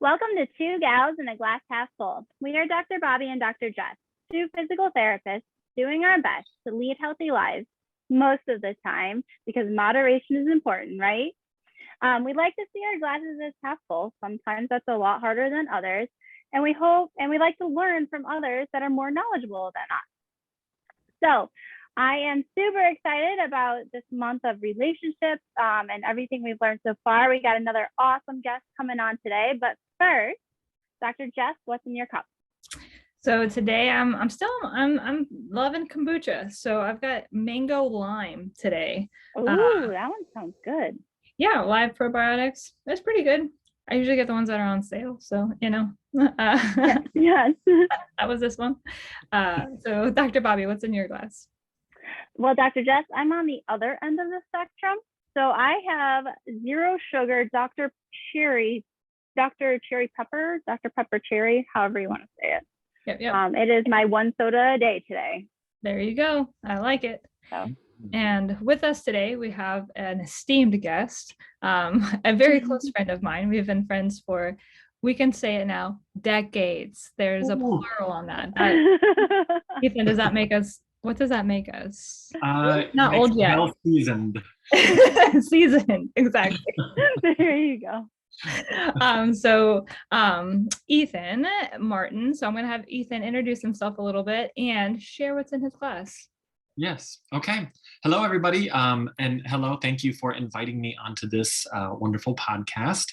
Welcome to Two Gals in a Glass Half Full. We are Dr. Bobby and Dr. Jess, two physical therapists doing our best to lead healthy lives most of the time because moderation is important, right? We like to see our glasses as half full. Sometimes that's a lot harder than others. And we like to learn from others that are more knowledgeable than us. So I am super excited about this month of relationships and everything we've learned so far. We got another awesome guest coming on today, but first, Dr. Jess, what's in your cup? So today I'm loving kombucha. So I've got mango lime today. Ooh, that one sounds good. Yeah, live probiotics. That's pretty good. I usually get the ones that are on sale. So, Yes. That was this one. So Dr. Bobby, what's in your glass? Well, Dr. Jess, I'm on the other end of the spectrum. So I have zero sugar Dr. Cherry Pepper, Dr. Pepper Cherry, however you want to say it. Yep. It is my one soda a day today. There you go. I like it. So. And with us today, we have an esteemed guest, a very close friend of mine. We've been friends for, we can say it now, decades. There's a plural on that. Ethan, what does that make us? Not old yet. Well seasoned. Seasoned, exactly. There you go. Ethan Martin. So I'm going to have Ethan introduce himself a little bit and share what's in his class. Yes. Okay. Hello, everybody. And hello. Thank you for inviting me onto this wonderful podcast.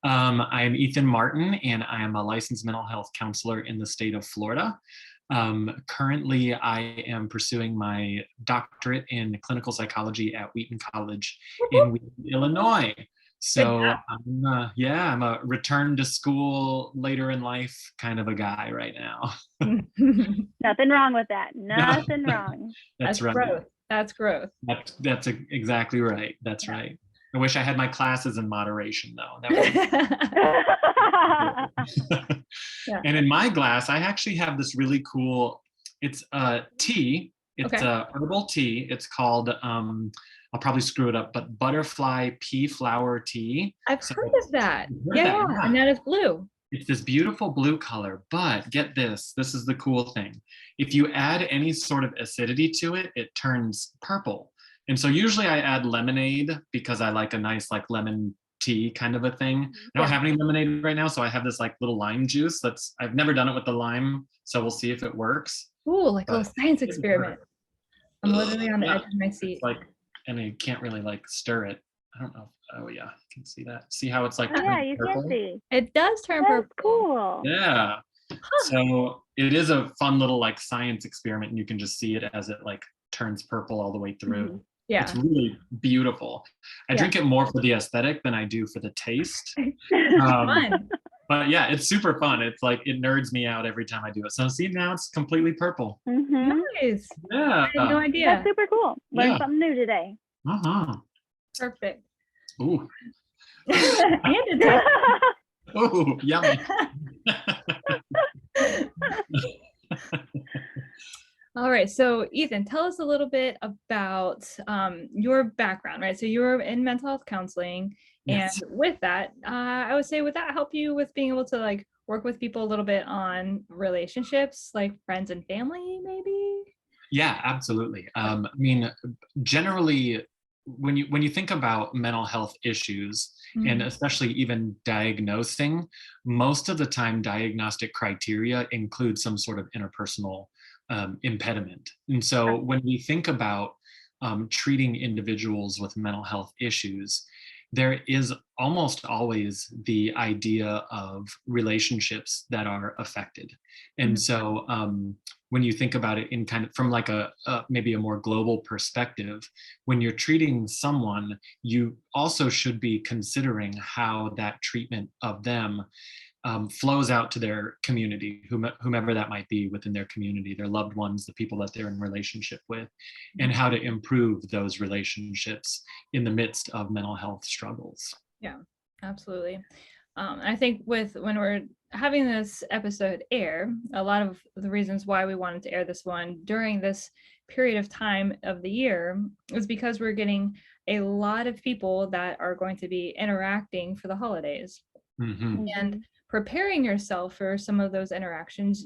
I am Ethan Martin, and I am a licensed mental health counselor in the state of Florida. Currently, I am pursuing my doctorate in clinical psychology at Wheaton College in Wheaton, Illinois. So I'm a return to school later in life kind of a guy right now. Nothing wrong with that. Nothing wrong. That's right. Growth. That's growth. That's exactly right. That's right. I wish I had my classes in moderation though. And in my glass, I actually have this really cool, it's a tea. It's a herbal tea. It's called, I'll probably screw it up, but butterfly pea flower tea. I've heard of that. Yeah, and that is blue. It's this beautiful blue color, but get this is the cool thing. If you add any sort of acidity to it, it turns purple. And so usually I add lemonade because I like a nice like lemon tea kind of a thing. I don't have any lemonade right now, so I have this like little lime juice. I've never done it with the lime, so we'll see if it works. Ooh, like a little science experiment. I'm literally on the edge of my seat. And you can't really like stir it. I don't know. Oh yeah, you can see that. See how it's like you purple? can see. It does turn purple. Cool. Yeah. So it is a fun little like science experiment, and you can just see it as it like turns purple all the way through. Mm-hmm. Yeah. It's really beautiful. I drink it more for the aesthetic than I do for the taste. Fun. But yeah, it's super fun. It's like, it nerds me out every time I do it. So see, now it's completely purple. Mm-hmm. Nice. Yeah. I had no idea. That's super cool. Learned something new today. Perfect. Ooh. And it's ooh, yummy. All right. So Ethan, tell us a little bit about your background, right? So you were in mental health counseling. Yes. And with that, I would say, would that help you with being able to like work with people a little bit on relationships, like friends and family, maybe? Yeah, absolutely. I mean, generally, when you think about mental health issues, and especially even diagnosing, most of the time diagnostic criteria include some sort of interpersonal impediment. And so when we think about treating individuals with mental health issues, there is almost always the idea of relationships that are affected. And so when you think about it in kind of from like maybe a more global perspective, when you're treating someone, you also should be considering how that treatment of them flows out to their community, whomever that might be within their community, their loved ones, the people that they're in relationship with, and how to improve those relationships in the midst of mental health struggles. Yeah, absolutely. I think when we're having this episode air, a lot of the reasons why we wanted to air this one during this period of time of the year is because we're getting a lot of people that are going to be interacting for the holidays. Mhm. And preparing yourself for some of those interactions,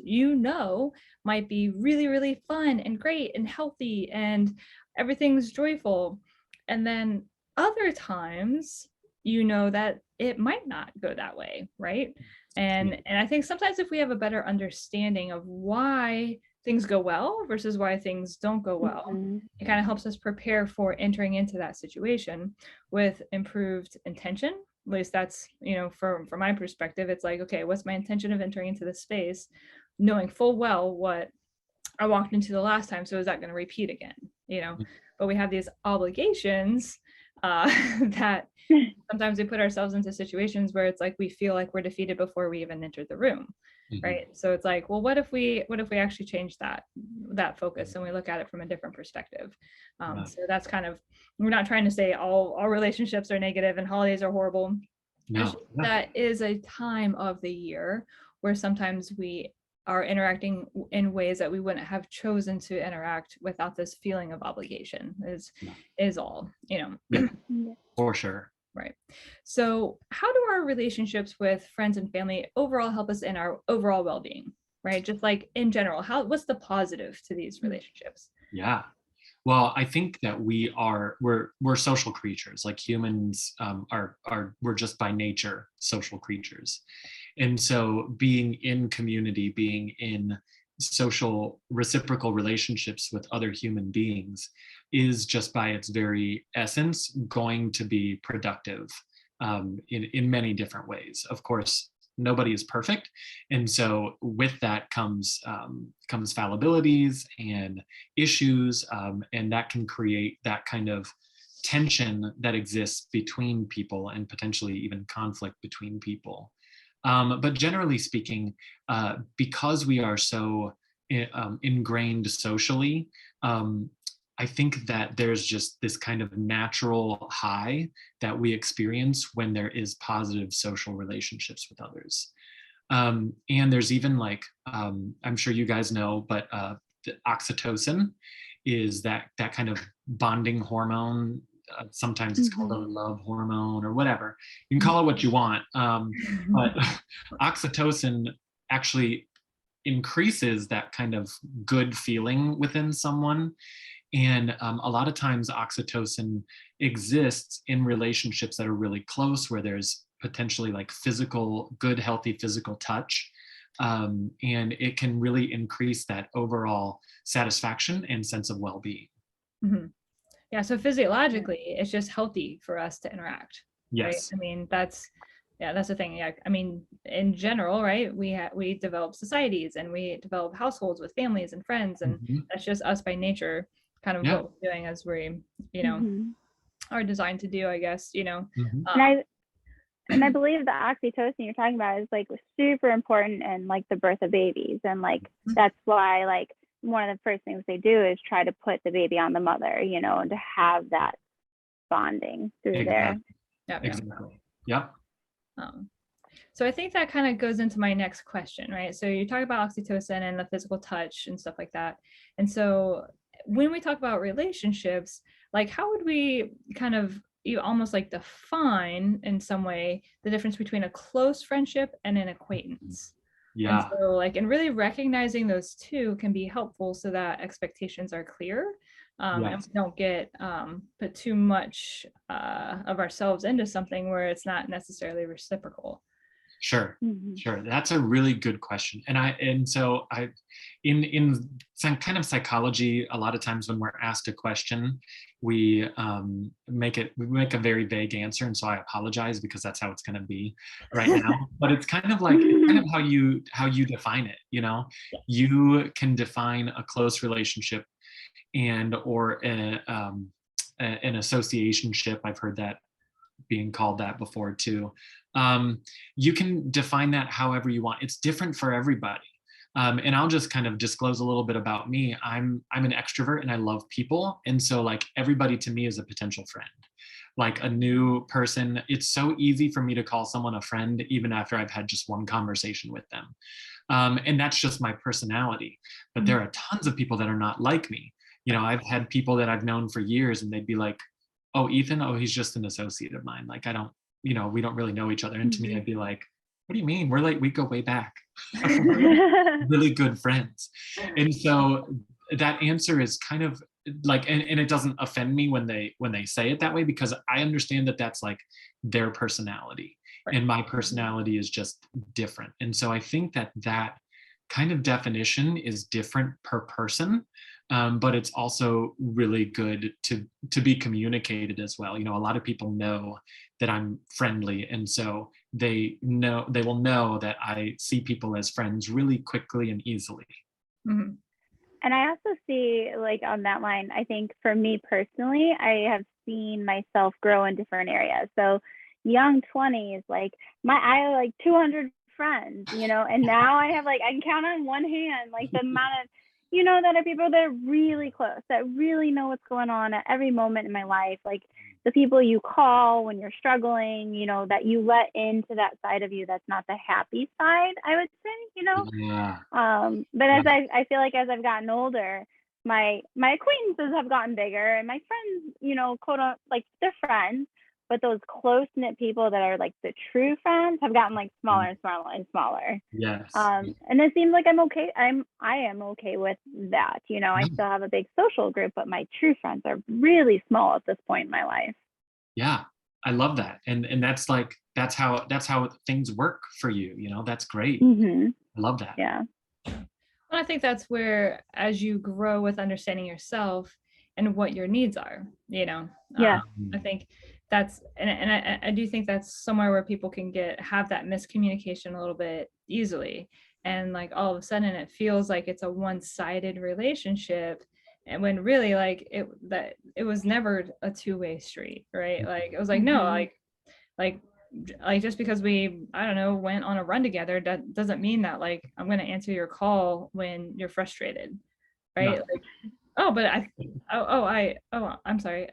might be really, really fun and great and healthy and everything's joyful. And then other times, that it might not go that way, right? And I think sometimes if we have a better understanding of why things go well versus why things don't go well, Mhm. it kind of helps us prepare for entering into that situation with improved intention. At least that's, from my perspective, it's like, okay, what's my intention of entering into this space, knowing full well what I walked into the last time, so is that going to repeat again? But we have these obligations that sometimes we put ourselves into situations where it's like we feel like we're defeated before we even entered the room, Mhm. right? So it's like, well, what if we actually change that focus and we look at it from a different perspective? Yeah. So that's kind of, we're not trying to say all relationships are negative and holidays are horrible. No. Yeah. That is a time of the year where sometimes we are interacting in ways that we wouldn't have chosen to interact without this feeling of obligation is all, Yeah, Yeah. for sure. right? So how do our relationships with friends and family overall help us in our overall well-being, right? Just like in general, what's the positive to these relationships? Yeah. Well, I think that we're social creatures. Like humans we're just by nature social creatures. And so being in community, being in social reciprocal relationships with other human beings is just by its very essence going to be productive in many different ways. Of course, nobody is perfect, and so with that comes fallibilities and issues, and that can create that kind of tension that exists between people and potentially even conflict between people. But generally speaking, because we are so ingrained socially, I think that there's just this kind of natural high that we experience when there is positive social relationships with others. And there's even like, I'm sure you guys know, but the oxytocin is that kind of bonding hormone. Sometimes it's called a love hormone or whatever. You can call it what you want. But oxytocin actually increases that kind of good feeling within someone. And a lot of times oxytocin exists in relationships that are really close, where there's potentially like good, healthy physical touch. And it can really increase that overall satisfaction and sense of well-being. Mhm. Yeah, so physiologically, it's just healthy for us to interact, right? Yes. I mean, that's the thing. Yeah, I mean, in general, right? We develop societies and we develop households with families and friends, and Mhm. that's just us by nature, kind of Yeah. what we're doing as we, are designed to do, I guess. Mhm. And I believe the oxytocin you're talking about is like super important in like the birth of babies. And like that's why like one of the first things they do is try to put the baby on the mother, and to have that bonding through there. Yeah. Exactly. Yep. So I think that kind of goes into my next question, right? So you talk about oxytocin and the physical touch and stuff like that. And so when we talk about relationships, like how would we kind of you almost like define in some way the difference between a close friendship and an acquaintance? And Yeah. so like, and really recognizing those two can be helpful so that expectations are clear. And Yes. we don't get put too much of ourselves into something where it's not necessarily reciprocal. Sure. Sure. That's a really good question. And so in some kind of psychology, a lot of times when we're asked a question, we make a very vague answer. And so I apologize because that's how it's going to be right now. But it's kind of how you define it. You can define a close relationship or an associationship. I've heard that being called that before too. You can define that however you want. It's different for everybody. And I'll just kind of disclose a little bit about me. I'm an extrovert and I love people. And so like everybody to me is a potential friend. Like a new person, it's so easy for me to call someone a friend even after I've had just one conversation with them. And that's just my personality. But there are tons of people that are not like me. I've had people that I've known for years and they'd be like, oh, Ethan, oh, he's just an associate of mine. Like, I don't we don't really know each other. And to me, I'd be like, what do you mean? We go way back. Really good friends. And so that answer is kind of like, and it doesn't offend me when they say it that way, because I understand that that's like their personality, and my personality is just different. And so I think that kind of definition is different per person. But it's also really good to be communicated as well. A lot of people know that I'm friendly, and so they will know that I see people as friends really quickly and easily. Mm-hmm. And I also see, like, on that line, I think for me personally, I have seen myself grow in different areas. So young 20s, like I have like 200 friends, and now I have, like, I can count on one hand, like, the amount of, that are people that are really close, that really know what's going on at every moment in my life. Like the people you call when you're struggling, that you let into that side of you that's not the happy side, I would say, Yeah. But as I feel like as I've gotten older, my acquaintances have gotten bigger, and my friends, quote unquote, like, they're friends, but those close knit people that are like the true friends have gotten like smaller and smaller and smaller. Yes. And it seems like I'm okay. I am okay with that. I still have a big social group, but my true friends are really small at this point in my life. Yeah, I love that, and that's how things work for you. That's great. Mm-hmm. I love that. Yeah. Well, I think that's where, as you grow with understanding yourself and what your needs are, Yeah. I think that's, and I do think that's somewhere where people can have that miscommunication a little bit easily. And like all of a sudden it feels like it's a one-sided relationship. And when really like it was never a two-way street, right? Like it was like, no, like just because we, I don't know, went on a run together, that doesn't mean that like I'm going to answer your call when you're frustrated, right? No. Like, oh, but I'm sorry,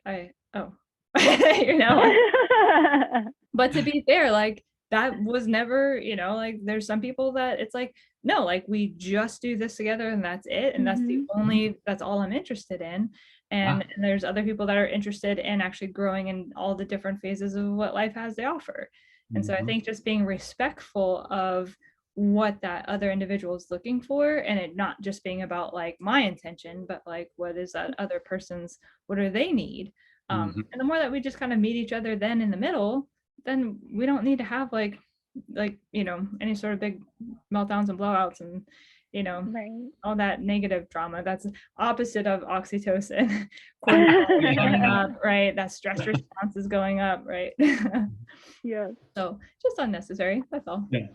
but to be fair, like that was never, like there's some people that it's like, no, like we just do this together and that's it, and that's all I'm interested in. And there's other people that are interested in actually growing in all the different phases of what life has to offer. And so I think just being respectful of what that other individual is looking for, and it not just being about like my intention, but like what is that other person's, what do they need? And the more that we just kind of meet each other then in the middle, then we don't need to have like any sort of big meltdowns and blowouts and Right. all that negative drama. That's opposite of oxytocin. Cortisol is going up, right? That stress response is going up, right? Yeah. So just unnecessary. That's all. Yeah.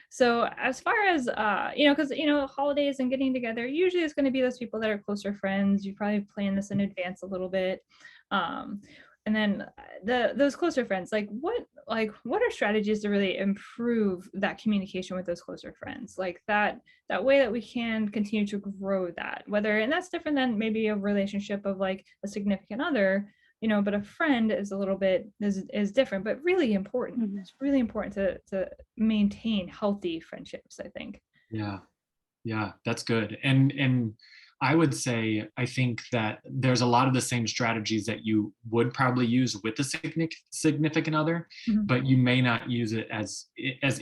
So as far as because holidays and getting together, usually it's going to be those people that are closer friends. You probably plan this in advance a little bit, and then those closer friends, like what are strategies to really improve that communication with those closer friends, like that way that we can continue to grow that, and that's different than maybe a relationship of like a significant other. But a friend is a little bit is different, but really important. Mm-hmm. It's really important to maintain healthy friendships, I think. Yeah, that's good. And I would say, I think that there's a lot of the same strategies that you would probably use with a significant other, but you may not use it as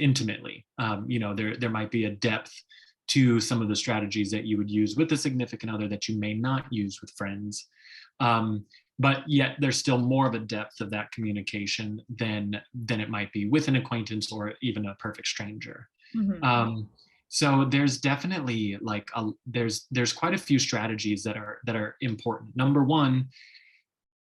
intimately. There might be a depth to some of the strategies that you would use with a significant other that you may not use with friends. But yet there's still more of a depth of that communication than it might be with an acquaintance or even a perfect stranger. So there's definitely like there's quite a few strategies that are important. Number one,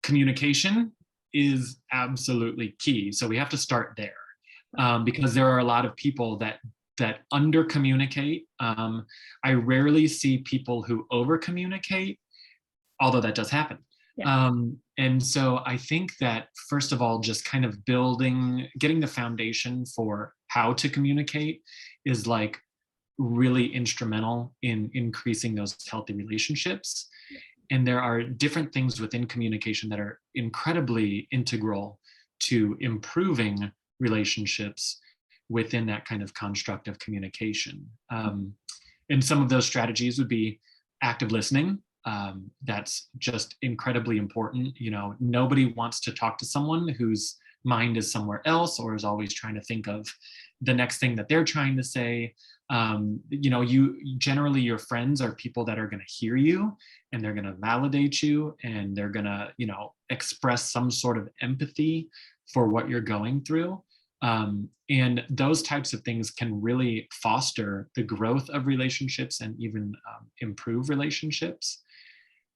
communication is absolutely key. So we have to start there, because there are a lot of people that under communicate. I rarely see people who over communicate, although that does happen. Yeah. And so I think that first of all, just kind of getting the foundation for how to communicate is like really instrumental in increasing those healthy relationships. And there are different things within communication that are incredibly integral to improving relationships within that kind of construct of communication. And some of those strategies would be active listening. that's just incredibly important. You know, nobody wants to talk to someone whose mind is somewhere else or is always trying to think of the next thing that they're trying to say. You know, you generally, your friends are people that are going to hear you and they're going to validate you and they're going to, you know, express some sort of empathy for what you're going through. And those types of things can really foster the growth of relationships and even improve relationships.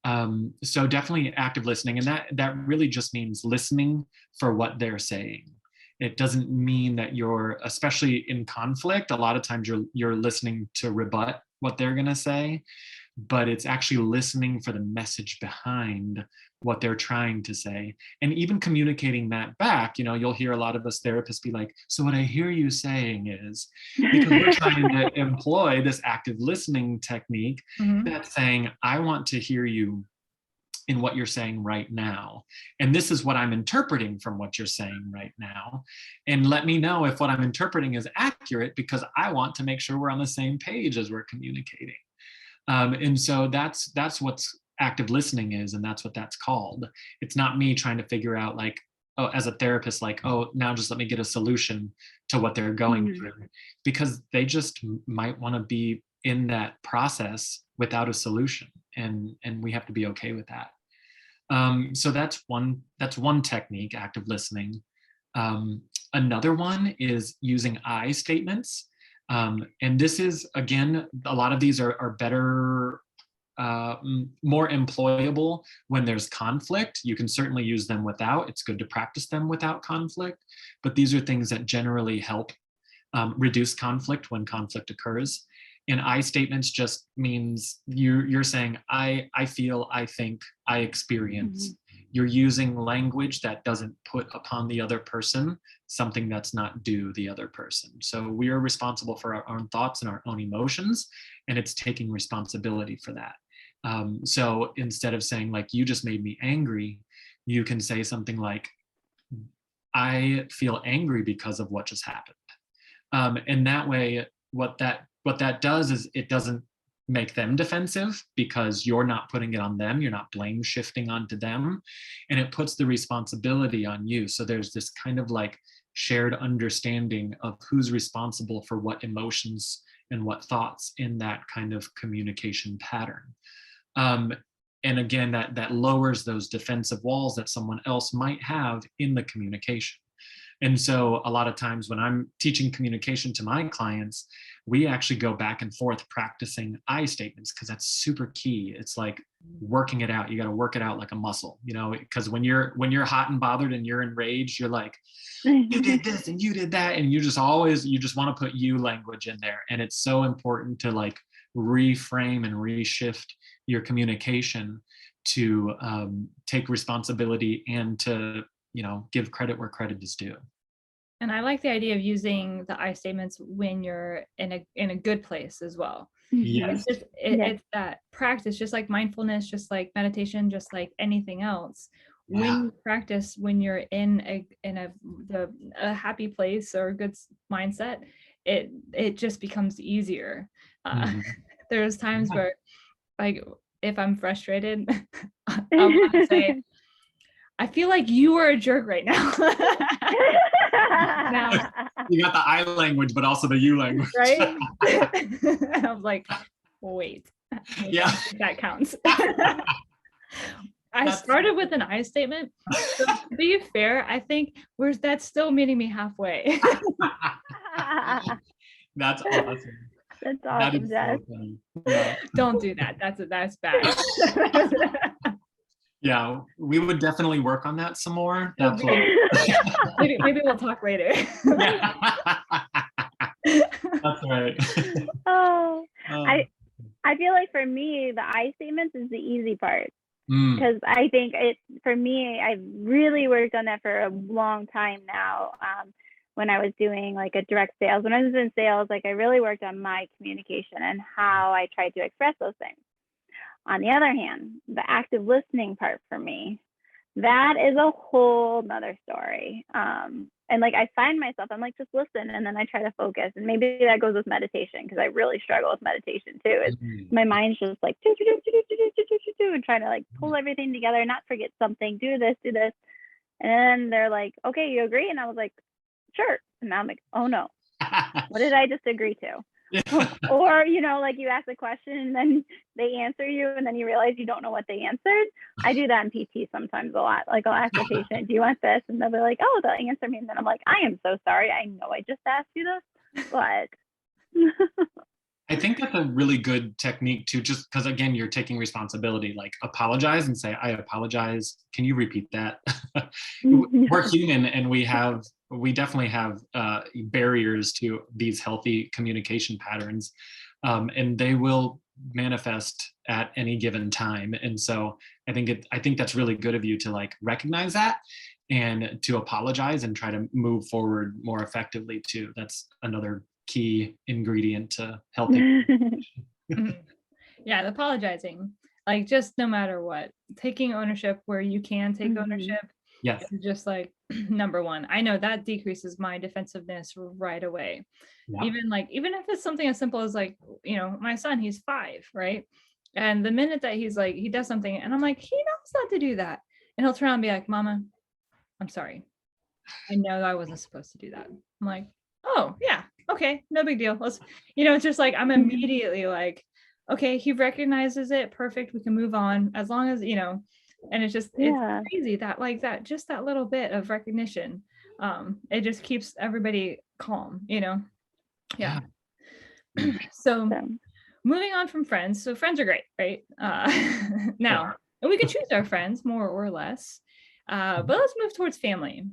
So definitely active listening, and that really just means listening for what they're saying. It doesn't mean that you're, especially in conflict, a lot of times you're listening to rebut what they're going to say, but it's actually listening for the message behind what they're trying to say, and even communicating that back. You know, you'll hear a lot of us therapists be like, so what I hear you saying is, because we're trying to employ this active listening technique that's saying, I want to hear you in what you're saying right now. And this is what I'm interpreting from what you're saying right now. And let me know if what I'm interpreting is accurate, because I want to make sure we're on the same page as we're communicating. And so that's what active listening is, and that's what that's called. It's not me trying to figure out, like, oh, as a therapist, like, oh, now just let me get a solution to what they're going through, because they just might want to be in that process without a solution, and we have to be okay with that. So that's one technique, active listening. Another one is using I statements. And this is, again, a lot of these are better, more employable when there's conflict. You can certainly use them without. It's good to practice them without conflict, but these are things that generally help reduce conflict when conflict occurs. And I statements just means you're saying, I feel, I think, I experience. You're using language that doesn't put upon the other person something that's not due the other person. So we are responsible for our own thoughts and our own emotions, and it's taking responsibility for that. So instead of saying, like, you just made me angry, you can say something like, I feel angry because of what just happened. And that way, what that does is it doesn't make them defensive, because you're not putting it on them. You're not blame shifting onto them. And it puts the responsibility on you. So there's this kind of like shared understanding of who's responsible for what emotions and what thoughts in that kind of communication pattern. And again, that lowers those defensive walls that someone else might have in the communication. And so a lot of times when I'm teaching communication to my clients, we actually go back and forth practicing I statements, because that's super key. It's like working it out. You got to work it out like a muscle, you know, because when you're hot and bothered and you're enraged, you're like, you did this and you did that. And you just want to put you language in there. And it's so important to like reframe and reshift your communication to take responsibility and to, you know, give credit where credit is due. And I like the idea of using the I statements when you're in a good place as well. Yes. It's that practice, just like mindfulness, just like meditation, just like anything else. Yeah. When you practice, when you're in a happy place or a good mindset, it just becomes easier. There's times where, like, if I'm frustrated, I'll have to say, I feel like you are a jerk right now. Now, you got the I language, but also the you language. Right? I was like, wait. Yeah. That counts. I started with an I statement. So to be fair, I think that's still meeting me halfway. That's awesome. That's awesome, Jess. So funny. Yeah. Don't do that. That's bad. Yeah, we would definitely work on that some more. That's what. Maybe we'll talk later. That's right. Oh, I feel like for me, the I statements is the easy part, because I think for me, I've really worked on that for a long time now. When I was doing like a direct sales, when I was in sales, like I really worked on my communication and how I tried to express those things. On the other hand, the active listening part for me, that is a whole nother story. And like I find myself, I'm like, just listen, and then I try to focus. And maybe that goes with meditation, because I really struggle with meditation too. Is my mind's just like and trying to like pull everything together, not forget something, do this. And then they're like, okay, you agree? And I was like, sure. And now I'm like, oh no, what did I just agree to? Or, you know, like you ask a question and then they answer you and then you realize you don't know what they answered. I do that in PT sometimes a lot. Like I'll ask the patient, do you want this? And they'll be like, oh, they'll answer me. And then I'm like, I am so sorry. I know I just asked you this, but. I think that's a really good technique too, just because again, you're taking responsibility, like apologize and say, I apologize. Can you repeat that? We're human and we definitely have barriers to these healthy communication patterns, and they will manifest at any given time. And so I think that's really good of you to like recognize that and to apologize and try to move forward more effectively too. That's another key ingredient to healthy. Yeah, the apologizing, like just no matter what, taking ownership where you can take ownership. Yes. Is just like number one. I know that decreases my defensiveness right away. Yeah. Even if it's something as simple as like, you know, my son, he's 5, right? And the minute that he's like, he does something and I'm like, he knows not to do that. And he'll turn around and be like, Mama, I'm sorry. I know I wasn't supposed to do that. I'm like, oh yeah, okay, no big deal. Let's, you know, it's just like I'm immediately like, okay, he recognizes it, perfect, we can move on, as long as, you know. And it's just it's crazy that like that, just that little bit of recognition, it just keeps everybody calm, you know. Yeah. So moving on from friends, so friends are great, right? Now, and we can choose our friends more or less, but let's move towards family.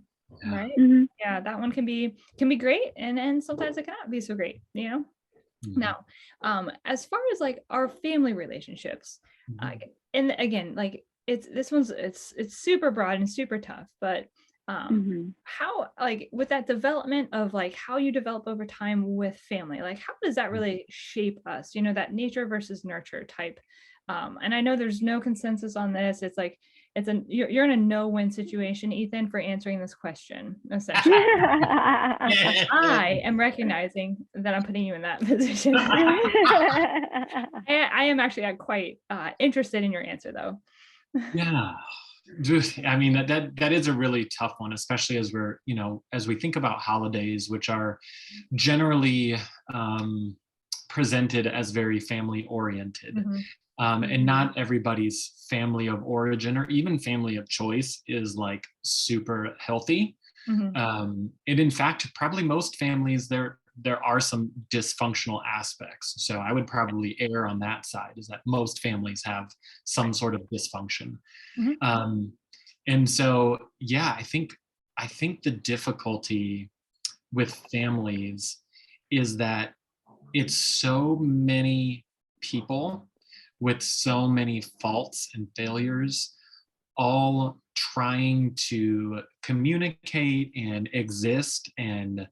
Right. Yeah, that one can be great, and sometimes it cannot be so great, you know. Now, as far as like our family relationships, and again, like it's super broad and super tough, but how, like with that development of like how you develop over time with family, like how does that really shape us, you know, that nature versus nurture type. And I know there's no consensus on this. It's like you're in a no-win situation, Ethan, for answering this question, essentially. I am recognizing that I'm putting you in that position. I am actually quite interested in your answer, though. Yeah, I mean that is a really tough one, especially as we're, you know, as we think about holidays, which are generally presented as very family oriented. And not everybody's family of origin or even family of choice is like super healthy. And in fact, probably most families, there are some dysfunctional aspects. So I would probably err on that side, is that most families have some sort of dysfunction. And so, yeah, I think the difficulty with families is that it's so many people with so many faults and failures, all trying to communicate and exist and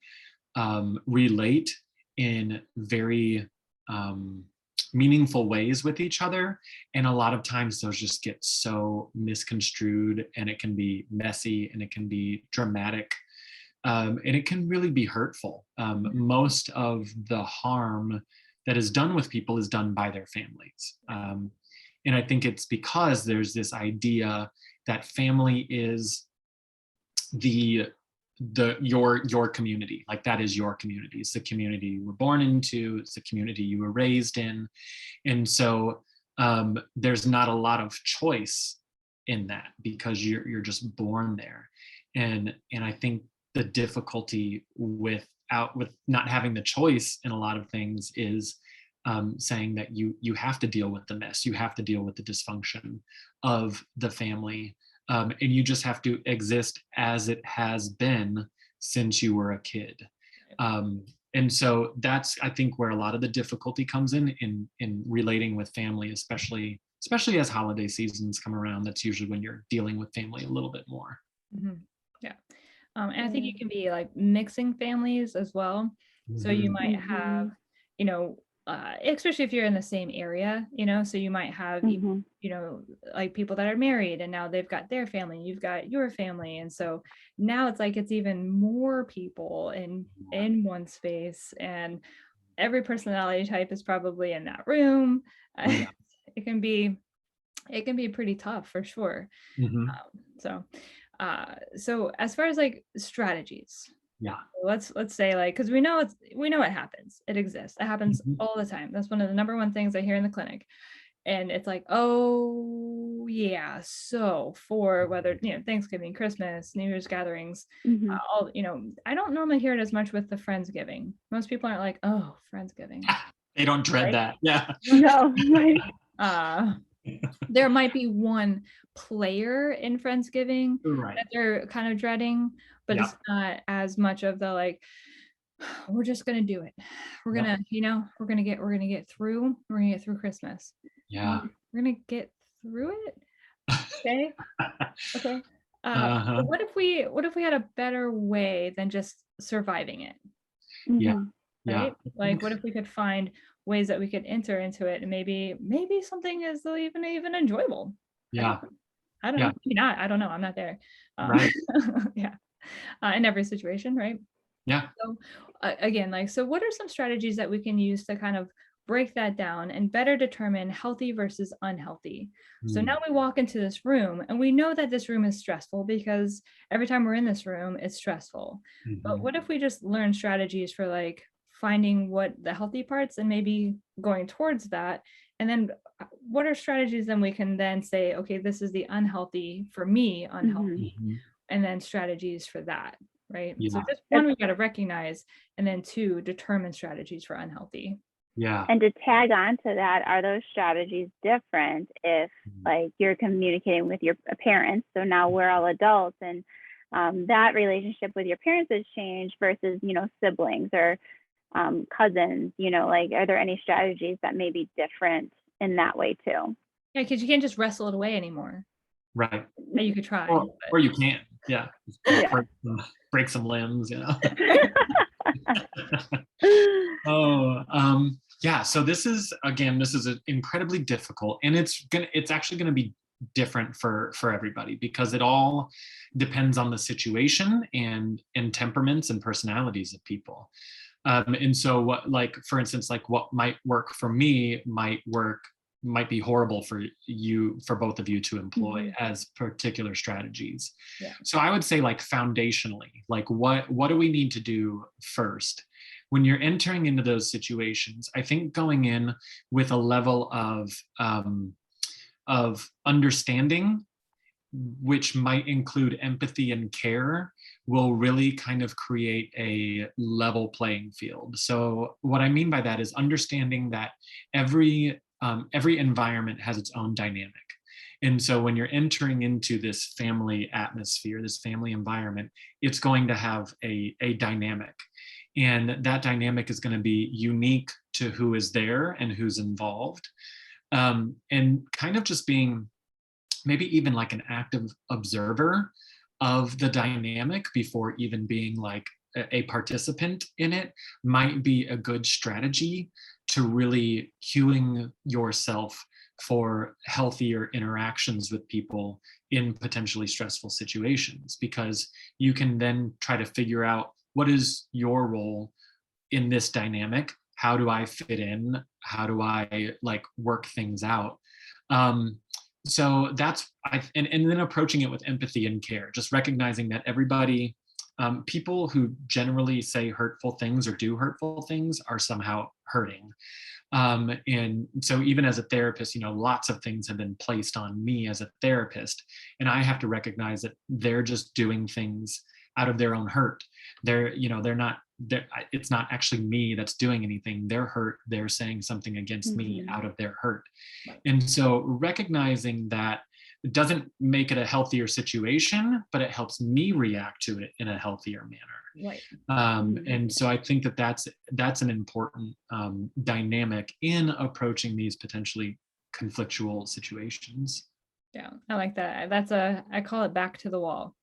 relate in very meaningful ways with each other. And a lot of times those just get so misconstrued, and it can be messy and it can be dramatic. And it can really be hurtful. Most of the harm that is done with people is done by their families. And I think it's because there's this idea that family is your community, like that is your community. It's the community you were born into, it's the community you were raised in. And so there's not a lot of choice in that, because you're just born there. And I think the difficulty with not having the choice in a lot of things is saying that you have to deal with the mess, you have to deal with the dysfunction of the family, and you just have to exist as it has been since you were a kid. And so that's, I think, where a lot of the difficulty comes in relating with family, especially as holiday seasons come around. That's usually when you're dealing with family a little bit more. Yeah. And I think you can be like mixing families as well. So you might have, you know, especially if you're in the same area, so you might have, Mhm. like people that are married and now they've got their family, you've got your family. And so now it's like it's even more people in one space, and every personality type is probably in that room. Yeah. It can be pretty tough for sure. Mhm. So as far as like strategies, Yeah. let's say, like, because we know it happens, it exists, it happens Mhm. all the time. That's one of the number one things I hear in the clinic. And it's like, oh yeah, so for whether Thanksgiving, Christmas, New Year's gatherings, Mhm. all I don't normally hear it as much with the Friendsgiving. Most people aren't like, oh, Friendsgiving, They don't dread right? that. Yeah. No, right. uh there might be one player in Friendsgiving Right. that they're kind of dreading, but Yeah. it's not as much of the like, we're just gonna do it. We're Yeah. gonna, we're gonna get through Christmas. Yeah. We're gonna get through it. Okay. Okay. Uh-huh. But what if we had a better way than just surviving it, Yeah. Mhm. Yeah. right? Like, what if we could find ways that we could enter into it, and maybe something is even enjoyable. I Yeah. don't I don't Yeah. know. Maybe not. I don't know. I'm not there. Right. Yeah. In every situation, right? Yeah. So again, like, so what are some strategies that we can use to kind of break that down and better determine healthy versus unhealthy? So Mm. now we walk into this room and we know that this room is stressful because every time we're in this room, it's stressful. But Mhm. what if we just learn strategies for like finding what the healthy parts and maybe going towards that? And then what are strategies then we can then say, okay, this is the unhealthy for me, Mhm. unhealthy, Mhm. and then strategies for that, right? So Yeah. just one, we got to recognize, and then two, determine strategies for unhealthy. Yeah. And to tag on to that, are those strategies different if Mhm. like you're communicating with your parents? So now we're all adults, and that relationship with your parents has changed versus, siblings or cousins. Like, are there any strategies that may be different in that way too? Yeah, because you can't just wrestle it away anymore. Right. You could try, Or you can't. Yeah. Just Yeah. break some limbs, Oh, yeah. So this is incredibly difficult, and it's actually gonna be different for everybody because it all depends on the situation and temperaments and personalities of people. And so what, like, for instance, like what might work for me might be horrible for both of you to employ Mhm. as particular strategies. yeah. So I would say, like, foundationally, like what do we need to do first when you're entering into those situations? I think going in with a level of understanding, which might include empathy and care, will really kind of create a level playing field. So what I mean by that is understanding that every environment has its own dynamic. And so when you're entering into this family atmosphere, this family environment, it's going to have a dynamic. And that dynamic is going to be unique to who is there and who's involved. And kind of just being maybe even like an active observer of the dynamic before even being like a participant in it might be a good strategy to really cueing yourself for healthier interactions with people in potentially stressful situations, because you can then try to figure out what is your role in this dynamic. How do I fit in? How do I like work things out? um, so that's and then approaching it with empathy and care, just recognizing that everybody, people who generally say hurtful things or do hurtful things are somehow hurting. And so even as a therapist, lots of things have been placed on me as a therapist, and I have to recognize that they're just doing things out of their own hurt. They're not, it's not actually me that's doing anything. They're hurt. They're saying something against me Mhm. out of their hurt. Right. And so recognizing that doesn't make it a healthier situation, but it helps me react to it in a healthier manner. Right. And so I think that that's an important dynamic in approaching these potentially conflictual situations. Yeah, I like that. I call it back to the wall.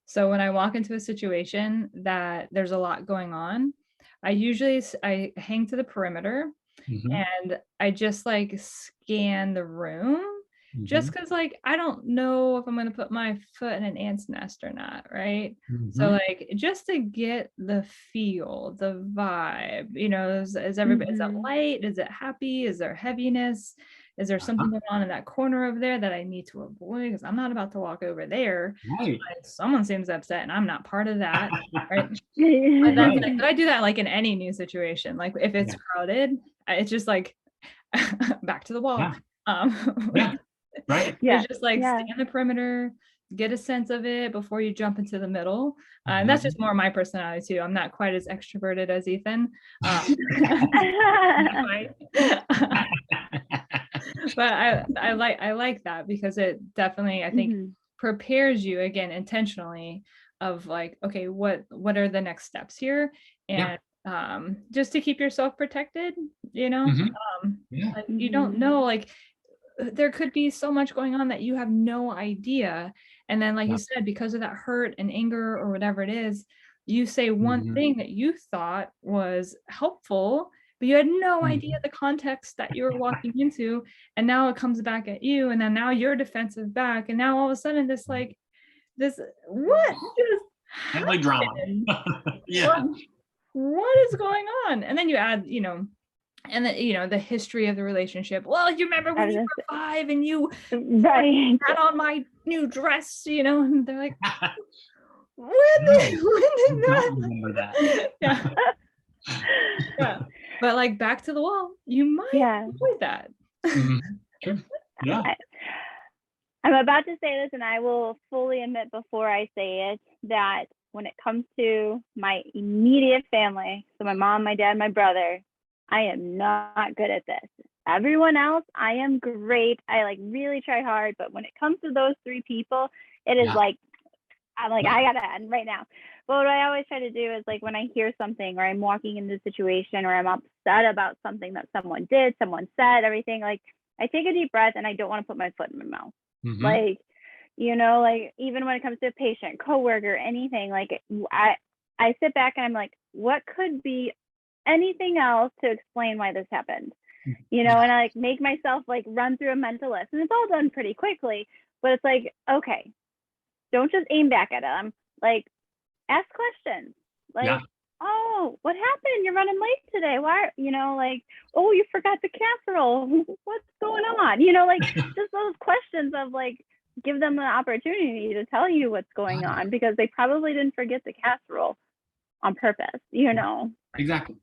So when I walk into a situation that there's a lot going on, I hang to the perimeter, Mhm. And I just like scan the room just Mhm. because like I don't know if I'm gonna put my foot in an ant's nest or not, right? So Mhm. like just to get the feel, the vibe, is everybody, is it Mhm. light? Is it happy? Is there heaviness? Is there Uh-huh. something going on in that corner over there that I need to avoid? Because I'm not about to walk over there. Right. Someone seems upset and I'm not part of that. Right. But that's Right. like, but I do that like in any new situation. Like if it's Yeah. crowded, it's just like back to the wall. Yeah. Like, Yeah. Right. Yeah. it's just like Yeah. scan the perimeter, get a sense of it before you jump into the middle. And that's just Mhm. more my personality too. I'm not quite as extroverted as Ethan. Not quite. But I like that because it definitely, I think, Mhm. prepares you again intentionally of like, okay, what are the next steps here? Yeah. And just to keep yourself protected, you know, Mhm. um, Yeah. like you don't Mhm. know, like there could be so much going on that you have no idea. And then, like Yeah. you said, because of that hurt and anger or whatever it is, you say one Mhm. thing that you thought was helpful, but you had no idea Mhm. the context that you were walking into. And now it comes back at you. And then now you're defensive back. And now all of a sudden, this, what just Family drama. happened? What, Yeah. what is going on? And then you add, and then the history of the relationship. Well, you remember I when was you gonna were 5 and you right. had on my new dress, and they're like, when No, did, when did I that? don't remember that. Yeah, yeah. But like back to the wall, you might Yeah. avoid that. Mhm. Sure. Yeah. I, I'm about to say this, and I will fully admit before I say it that when it comes to my immediate family, so my mom, my dad, my brother, I am not good at this. Everyone else, I am great. I like really try hard, but when it comes to those three people, it is Yeah. like I'm like, Yeah. I gotta end right now. But what I always try to do is like when I hear something or I'm walking into a situation or I'm upset about something that someone did, someone said, everything, like I take a deep breath and I don't want to put my foot in my mouth. Mhm. Like, like even when it comes to a patient, coworker, anything, like I sit back and I'm like, what could be anything else to explain why this happened? Yeah. And I like make myself like run through a mental list. And it's all done pretty quickly, but it's like, okay, don't just aim back at them. Like, ask questions. Yeah. Like, oh, what happened? You're running late today. Why? Like, oh, you forgot the casserole. What's going on? Like, just those questions of like, give them the opportunity to tell you what's going on because they probably didn't forget the casserole on purpose. Exactly.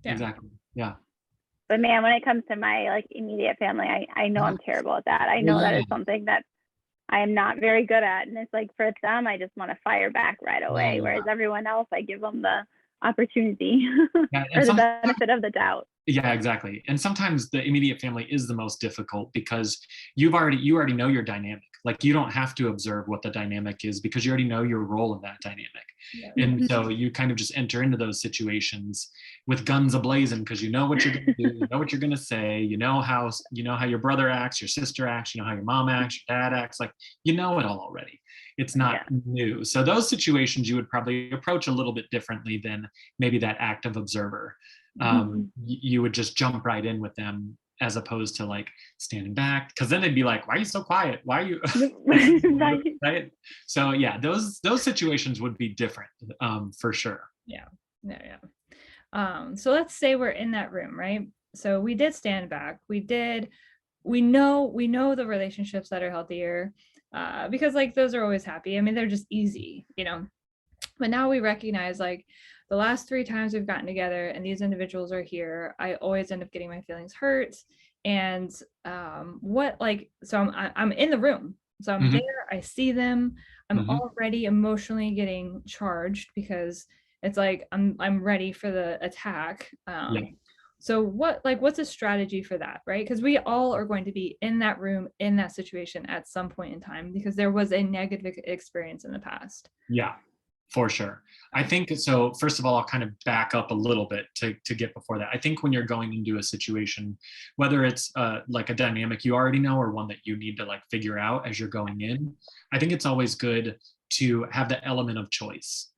Yeah. Exactly. Yeah. But man, when it comes to my like immediate family, I know I'm terrible at that. I Well, know that yeah. is something that I am not very good at. And it's like for them, I just want to fire back right Yeah. away. Yeah. Whereas everyone else, I give them the opportunity Yeah. or And the some benefit of the doubt. Yeah, exactly. And sometimes the immediate family is the most difficult because you already know your dynamic. Like you don't have to observe what the dynamic is because you already know your role in that dynamic. Yeah. And so you kind of just enter into those situations with guns ablazing because you know what you're going to do, you know what you're going to say, you know how your brother acts, your sister acts, you know how your mom acts, your dad acts, like you know it all already. It's not Yeah. new. So those situations you would probably approach a little bit differently than maybe that active observer. You would just jump right in with them as opposed to like standing back because then they'd be like, why are you so quiet, why are you Right. right? So yeah, those situations would be different, for sure. Yeah. So let's say we're in that room, right? So we did stand back. We know the relationships that are healthier, because like those are always happy. I mean, they're just easy. But now we recognize like the last 3 times we've gotten together and these individuals are here, I always end up getting my feelings hurt. And so I'm in the room. So I'm Hmm. there, I see them, I'm Hmm. already emotionally getting charged because it's like I'm ready for the attack. Yeah. So what's a strategy for that, right? Because we all are going to be in that room, in that situation at some point in time because there was a negative experience in the past. Yeah, for sure. I think so. First of all, I'll kind of back up a little bit to get before that. I think when you're going into a situation, whether it's like a dynamic you already know or one that you need to like figure out as you're going in, I think it's always good to have the element of choice.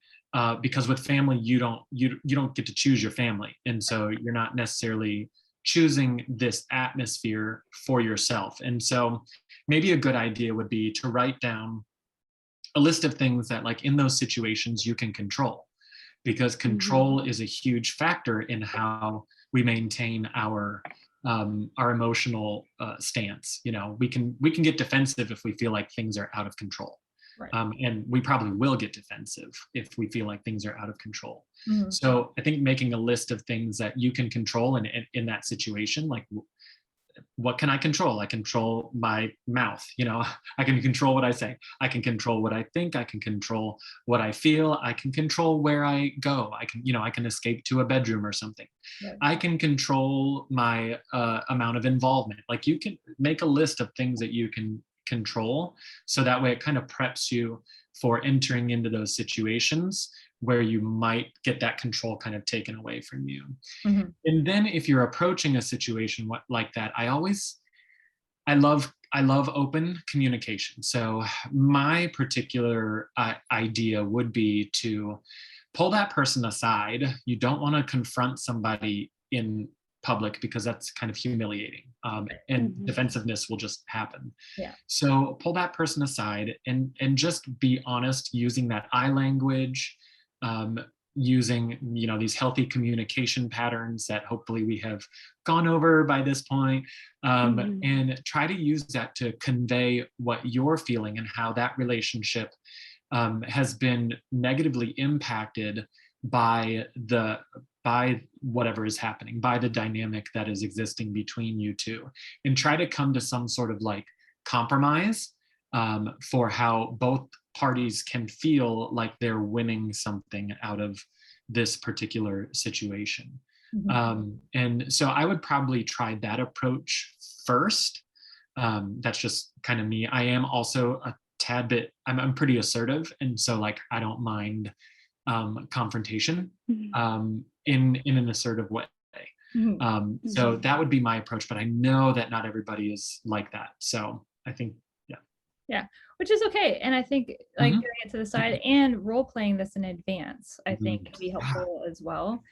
Because with family, you don't get to choose your family, and so you're not necessarily choosing this atmosphere for yourself. And so maybe a good idea would be to write down a list of things that, like, in those situations you can control, because control is a huge factor in how we maintain our emotional stance. You know, we can get defensive if we feel like things are out of control. Right. And we probably will get defensive if we feel like things are out of control. Mhm. So I think making a list of things that you can control in that situation, like, what can I control? I control my mouth, you know, I can control what I say. I can control what I think. I can control what I feel. I can control where I go. I can, you know, I can escape to a bedroom or something. Right. I can control my amount of involvement. Like, you can make a list of things that you can control, so that way it kind of preps you for entering into those situations where you might get that control kind of taken away from you. Mhm. And then if you're approaching a situation like that, I love open communication. So my particular idea would be to pull that person aside. You don't want to confront somebody in public, because that's kind of humiliating, and defensiveness will just happen. Yeah. So pull that person aside and just be honest, using that eye language, using, you know, these healthy communication patterns that hopefully we have gone over by this point, and try to use that to convey what you're feeling and how that relationship has been negatively impacted by whatever is happening, by the dynamic that is existing between you two, and try to come to some sort of like compromise for how both parties can feel like they're winning something out of this particular situation. And so I would probably try that approach first. That's just kind of me. I am also a tad bit, I'm pretty assertive, and so, like, I don't mind confrontation in an assertive way. So that would be my approach, but I know that not everybody is like that. So I think, yeah, which is okay. And I think, like, getting it to the side and role playing this in advance, I think can be helpful as well.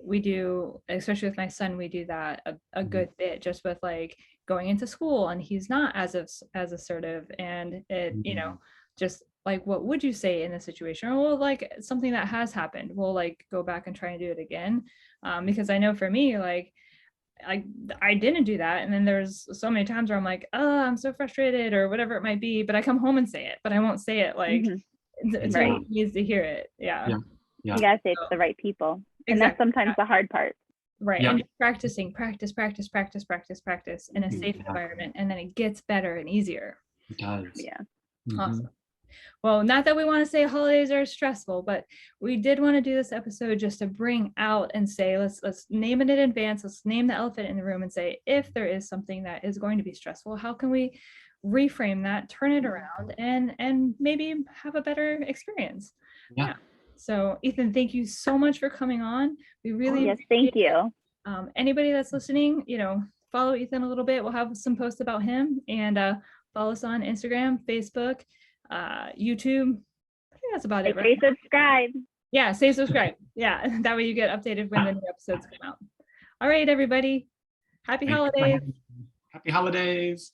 We do, especially with my son, we do that a good bit, just with like going into school and he's not as assertive, and it, you know, just like, what would you say in this situation? Or, well, like something that has happened, we'll like go back and try and do it again. Because I know for me, like, I didn't do that. And then there's so many times where I'm like, oh, I'm so frustrated or whatever it might be, but I come home and say it, but I won't say it like somebody needs to hear it. Yeah. You gotta say it to the right people. And that's sometimes the hard part. Right. And practice in a safe environment, and then it gets better and easier. It does. Yeah. Awesome. Well, not that we want to say holidays are stressful, but we did want to do this episode just to bring out and say, let's name it in advance. Let's name the elephant in the room and say, if there is something that is going to be stressful, how can we reframe that, turn it around, and maybe have a better experience? Yeah. So Ethan, thank you so much for coming on. We really thank you. Anybody that's listening, you know, follow Ethan a little bit. We'll have some posts about him, and follow us on Instagram, Facebook, YouTube. I think that's about it, right? Say subscribe. Yeah, say subscribe. Yeah, that way you get updated when the new episodes come out. All right, everybody. Happy holidays. Happy holidays.